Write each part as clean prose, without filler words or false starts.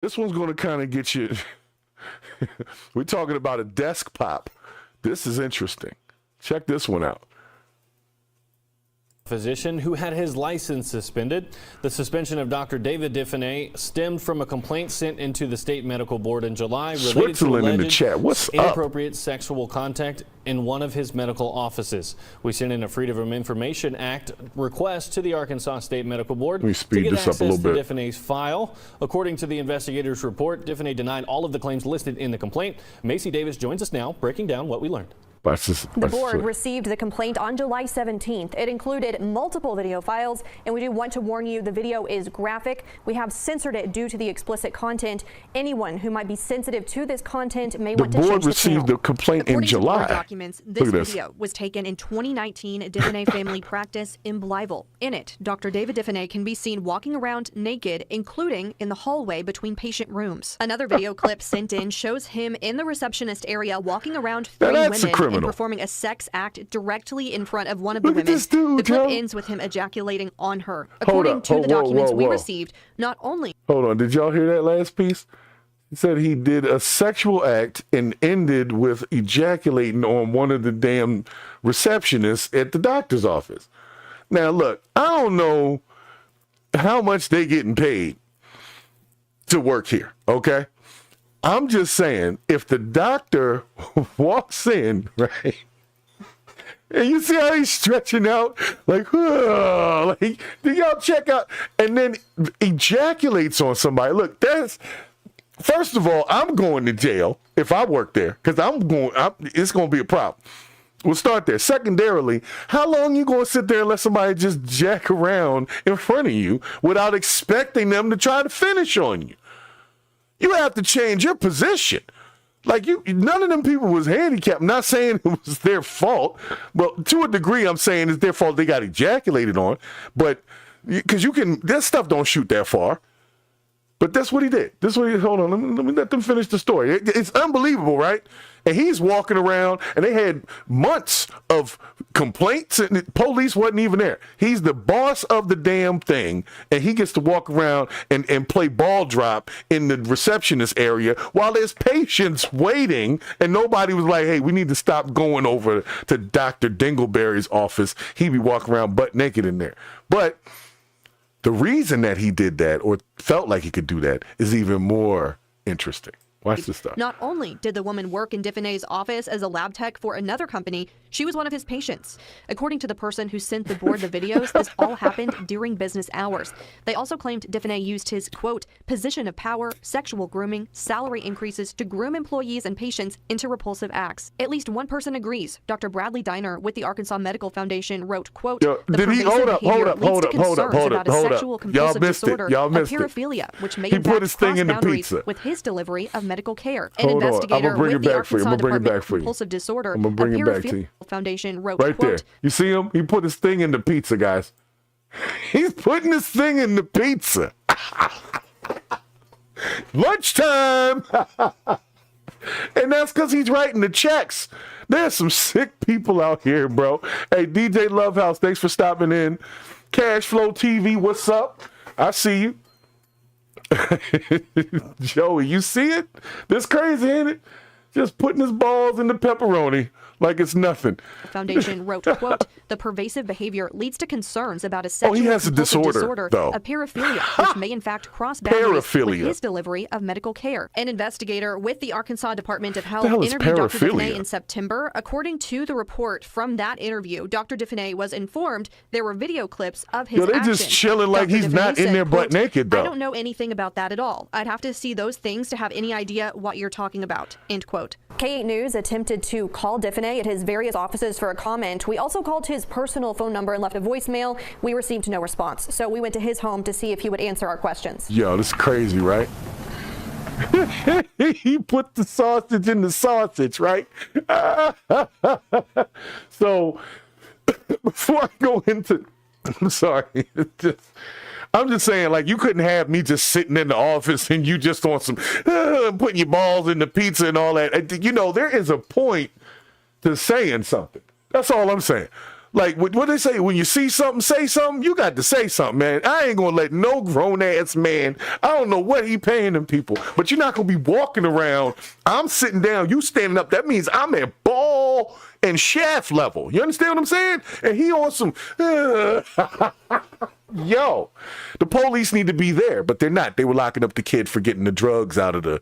This one's going to kind of get you. We're talking about a desk pop. This is interesting. Check this one out. Physician who had his license suspended. The suspension of Dr. David Diffenay stemmed from a complaint sent into the state medical board in July related to Switzerland in the alleged chat. What's up? inappropriate sexual contact in one of his medical offices. We sent in a Freedom of Information Act request to the Arkansas State Medical Board Let me speed to get this up a access little to bit. Diffenay's file. According to the investigator's report, Diffenay denied all of the claims listed in the complaint. Macy Davis joins us now, breaking down what we learned. The board received the complaint on July 17th. It included multiple video files, and we do want to warn you the video is graphic. We have censored it due to the explicit content. Anyone who might be sensitive to this content may want to change the channel. The board received the complaint in July. According to board documents, this video was taken in 2019 Diffenay Family Practice in Blytheville. In it, Dr. David Diffenay can be seen walking around naked, including in the hallway between patient rooms. Another video clip sent in shows him in the receptionist area walking around three women and performing a sex act directly in front of one of the women. The clip ends with him ejaculating on her. According to the documents we received, not only... Hold on, did y'all hear that last piece? He said he did a sexual act and ended with ejaculating on one of the damn receptionists at the doctor's office. Now, look, I don't know how much they getting paid to work here, okay? I'm just saying, if the doctor walks in, right, and you see how he's stretching out, like, do y'all check out, and then ejaculates on somebody. Look, that's, first of all, I'm going to jail if I work there, because it's going to be a problem. We'll start there. Secondarily, how long you going to sit there and let somebody just jack around in front of you without expecting them to try to finish on you? You have to change your position. Like, none of them people was handicapped. I'm not saying it was their fault, but to a degree, I'm saying it's their fault they got ejaculated on. But because that stuff don't shoot that far. But that's what he did. Hold on, let me let them finish the story. It's unbelievable, right? And he's walking around, and they had months of complaints, and the police wasn't even there. He's the boss of the damn thing, and he gets to walk around and play ball drop in the receptionist area while there's patients waiting, and nobody was like, hey, we need to stop going over to Dr. Dingleberry's office. He be walking around butt naked in there. But the reason that he did that, or felt like he could do that, is even more interesting. Watch this stuff. Not only did the woman work in Diffenay's office as a lab tech for another company, she was one of his patients. According to the person who sent the board the videos, this all happened during business hours. They also claimed Diffenay used his, quote, position of power, sexual grooming, salary increases to groom employees and patients into repulsive acts. At least one person agrees. Dr. Bradley Diner with the Arkansas Medical Foundation wrote, quote, the pervasive behavior leads to concerns about a sexual compulsive disorder of paraphilia, which may impact cross boundaries with his delivery of medical care. An investigator with the Arkansas Department of Compulsive Disorder of Paraphilia Foundation wrote, right quote, there. You see him? He put his thing in the pizza, guys. He's putting his thing in the pizza. Lunchtime. And that's because he's writing the checks. There's some sick people out here, bro. Hey, DJ Lovehouse, thanks for stopping in. Cashflow TV, what's up? I see you. Joey, you see it? This crazy, ain't it? Just putting his balls in the pepperoni like it's nothing. The foundation wrote, quote, the pervasive behavior leads to concerns about a sexual he has a disorder though. Of paraphilia, which may in fact cross boundaries with his delivery of medical care. An investigator with the Arkansas Department of Health interviewed Dr. Diffenay in September. According to the report from that interview, Dr. Diffenay was informed there were video clips of his actions. They're just chilling like he's not in there butt naked, though. I don't know anything about that at all. I'd have to see those things to have any idea what you're talking about, end quote. K8 News attempted to call Diffenay at his various offices for a comment. We also called his personal phone number and left a voicemail. We received no response. So we went to his home to see if he would answer our questions. Yo, this is crazy, right? He put the sausage in the sausage, right? So before I go into, I'm sorry, I'm just saying, like, you couldn't have me just sitting in the office and you just on some putting your balls in the pizza and all that. You know, there is a point to saying something. That's all I'm saying. Like, what they say, when you see something, say something. You got to say something, man. I ain't going to let no grown-ass man, I don't know what he paying them people, but you're not going to be walking around. I'm sitting down, you standing up. That means I'm at ball and shaft level. You understand what I'm saying? And he on some, yo, the police need to be there, but they're not. They were locking up the kid for getting the drugs out of the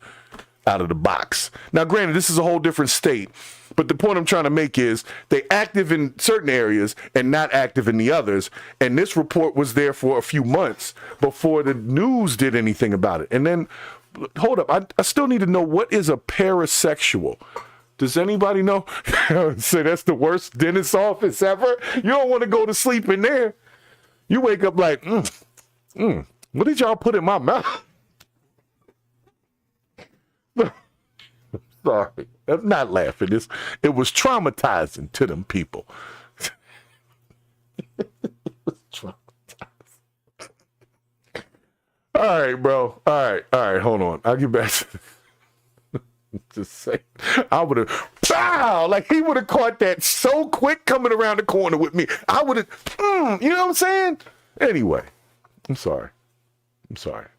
box. Now, granted, this is a whole different state, but the point I'm trying to make is they active in certain areas and not active in the others. And this report was there for a few months before the news did anything about it. And then, hold up, I still need to know, what is a parasexual? Does anybody know? Say that's the worst dentist office ever. You don't want to go to sleep in there. You wake up like, what did y'all put in my mouth? Sorry, I'm not laughing. It was traumatizing to them people. It was traumatizing. All right, bro. All right. Hold on. I'll get back to just say, I would have, pow, like he would have caught that so quick coming around the corner with me. I would have, you know what I'm saying? Anyway, I'm sorry.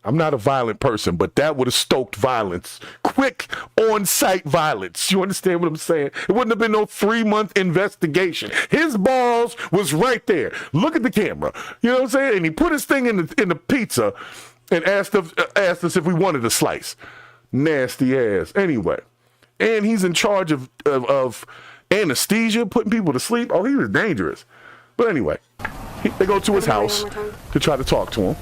I'm not a violent person, but that would have stoked violence. Quick on-site violence. You understand what I'm saying? It wouldn't have been no 3-month investigation. His balls was right there. Look at the camera. You know what I'm saying? And he put his thing in the pizza and asked us if we wanted a slice. Nasty ass. Anyway. And he's in charge of anesthesia, putting people to sleep. Oh, he was dangerous. But anyway, they go to his house to try to talk to him.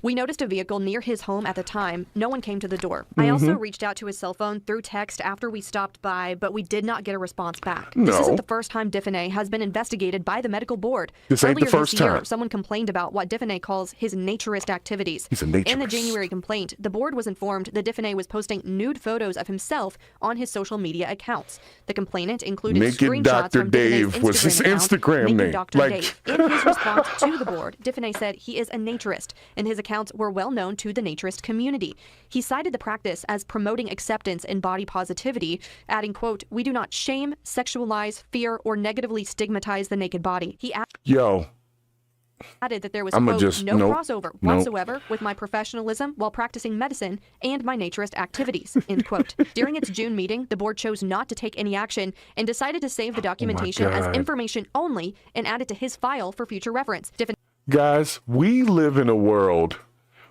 We noticed a vehicle near his home at the time. No one came to the door. I also reached out to his cell phone through text after we stopped by, but we did not get a response back. No. This isn't the first time Diffene has been investigated by the medical board. This ain't the first this year, time. Someone complained about what Diffene calls his naturist activities. He's a naturist. In the January complaint, the board was informed that Diffene was posting nude photos of himself on his social media accounts. The complainant included Naked screenshots Dr. from Dave Diffene's was his Instagram account, name. Naked Dr. Like- Dave. In his response to the board, Diffene said he is a naturist, and his accounts were well known to the naturist community. He cited the practice as promoting acceptance and body positivity, adding, quote, "We do not shame, sexualize, fear, or negatively stigmatize the naked body." He added that there was, quote, no crossover whatsoever with my professionalism while practicing medicine and my naturist activities, end quote. During its June meeting, the board chose not to take any action and decided to save the documentation as information only and add it to his file for future reference. Guys, we live in a world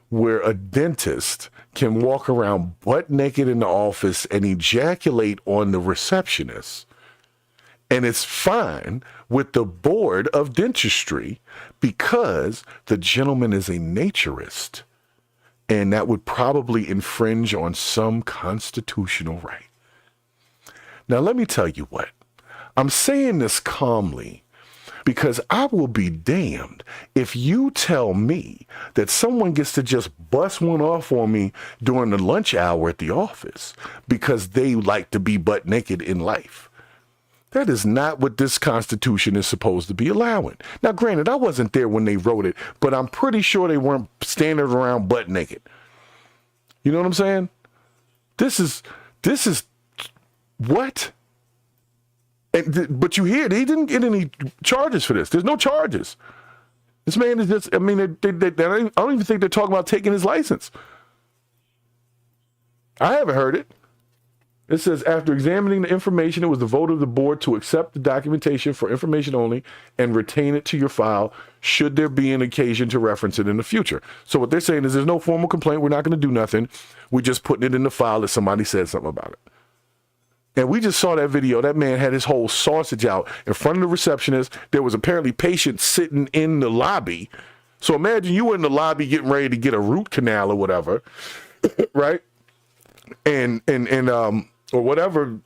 where a dentist can walk around butt naked in the office and ejaculate on the receptionist. And it's fine with the board of dentistry because the gentleman is a naturist. And that would probably infringe on some constitutional right. Now, let me tell you what. I'm saying this calmly because I will be damned if you tell me that someone gets to just bust one off on me during the lunch hour at the office because they like to be butt naked in life. That is not what this Constitution is supposed to be allowing. Now, granted, I wasn't there when they wrote it, but I'm pretty sure they weren't standing around butt naked. You know what I'm saying? This is what? But you hear, he didn't get any charges for this. There's no charges. This man is just, I mean, I don't even think they're talking about taking his license. I haven't heard it. It says, after examining the information, it was the vote of the board to accept the documentation for information only and retain it to your file should there be an occasion to reference it in the future. So what they're saying is there's no formal complaint. We're not going to do nothing. We're just putting it in the file if somebody said something about it. And we just saw that video. That man had his whole sausage out in front of the receptionist. There was apparently patients sitting in the lobby. So imagine you were in the lobby getting ready to get a root canal or whatever, right? Or whatever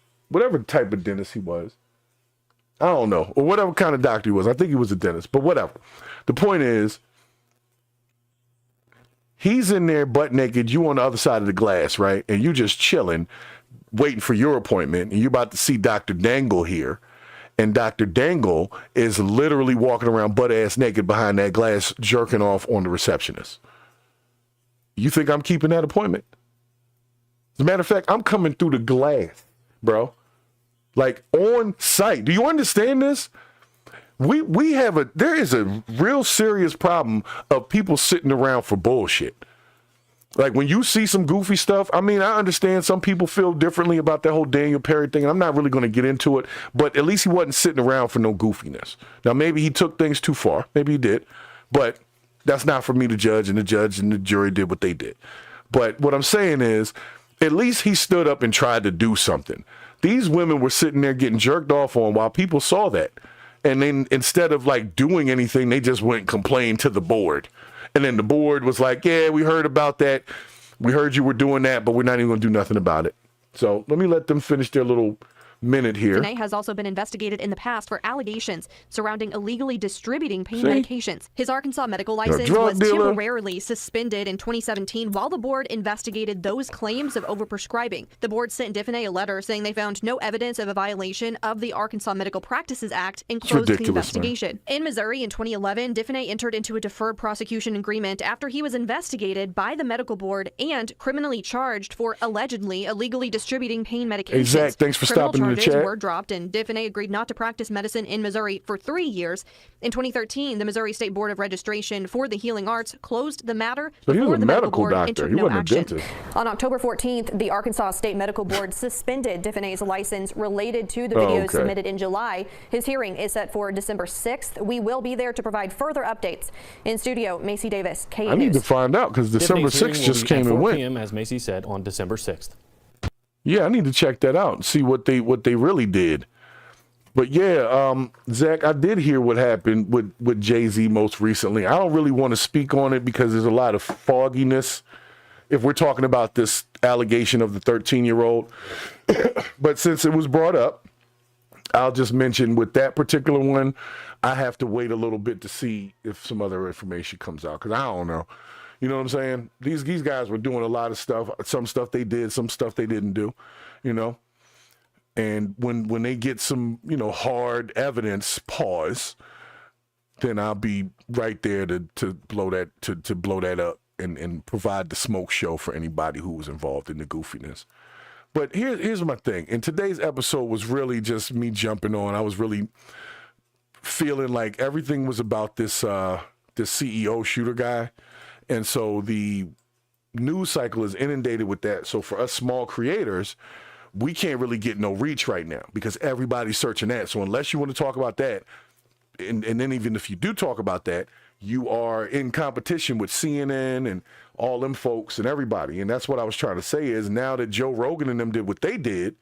type of dentist he was. I don't know. Or whatever kind of doctor he was. I think he was a dentist, but whatever. The point is, he's in there butt naked, you on the other side of the glass, right? And you just chilling, waiting for your appointment, and you're about to see Dr. Dangle here. And Dr. Dangle is literally walking around butt-ass naked behind that glass, jerking off on the receptionist. You think I'm keeping that appointment? As a matter of fact, I'm coming through the glass, bro. like on site. Do you understand this? There is a real serious problem of people sitting around for bullshit. Like when you see some goofy stuff, I mean, I understand some people feel differently about that whole Daniel Perry thing, and I'm not really going to get into it, but at least he wasn't sitting around for no goofiness. Now, maybe he took things too far. Maybe he did, but that's not for me to judge, and the judge and the jury did what they did. But what I'm saying is, at least he stood up and tried to do something. These women were sitting there getting jerked off on while people saw that. And then instead of like doing anything, they just went and complained to the board. And then the board was like, yeah, we heard about that. We heard you were doing that, but we're not even going to do nothing about it. So let me let them finish their little minute here. DiFenay has also been investigated in the past for allegations surrounding illegally distributing pain medications. His Arkansas medical license was temporarily suspended in 2017 while the board investigated those claims of overprescribing. The board sent DiFenay a letter saying they found no evidence of a violation of the Arkansas Medical Practices Act and closed the investigation. Man. In Missouri in 2011, DiFenay entered into a deferred prosecution agreement after he was investigated by the medical board and criminally charged for allegedly illegally distributing pain medications. Hey, Zach, thanks for stopping in the chat. Were dropped, and DiFenay agreed not to practice medicine in Missouri for 3 years. In 2013, the Missouri State Board of Registration for the Healing Arts closed the matter before the medical board and took no action. On October 14th, the Arkansas State Medical Board suspended DiFenay's license related to the videos submitted in July. His hearing is set for December 6th. We will be there to provide further updates. In studio, Macy Davis, KU News. I need to find out because December 6th just came and went. 4 p.m., as Macy said, on December 6th. Yeah, I need to check that out and see what they really did. But yeah, Zach, I did hear what happened with Jay-Z most recently. I don't really want to speak on it because there's a lot of fogginess if we're talking about this allegation of the 13-year-old. But since it was brought up, I'll just mention with that particular one, I have to wait a little bit to see if some other information comes out because I don't know. You know what I'm saying? These guys were doing a lot of stuff. Some stuff they did, some stuff they didn't do, you know? And when they get some, you know, hard evidence, pause, then I'll be right there to blow that up and provide the smoke show for anybody who was involved in the goofiness. But here's my thing. And today's episode was really just me jumping on. I was really feeling like everything was about this CEO shooter guy. And so the news cycle is inundated with that. So for us small creators, we can't really get no reach right now because everybody's searching that. So unless you want to talk about that, and then even if you do talk about that, you are in competition with CNN and all them folks and everybody. And that's what I was trying to say is now that Joe Rogan and them did what they did,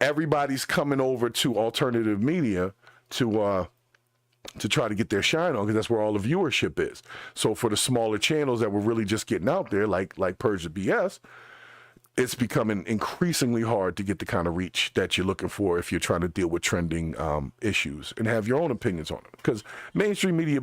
everybody's coming over to alternative media to try to get their shine on because that's where all the viewership is. So for the smaller channels that were really just getting out there, like Purge the BS, it's becoming increasingly hard to get the kind of reach that you're looking for if you're trying to deal with trending issues and have your own opinions on it. Because mainstream media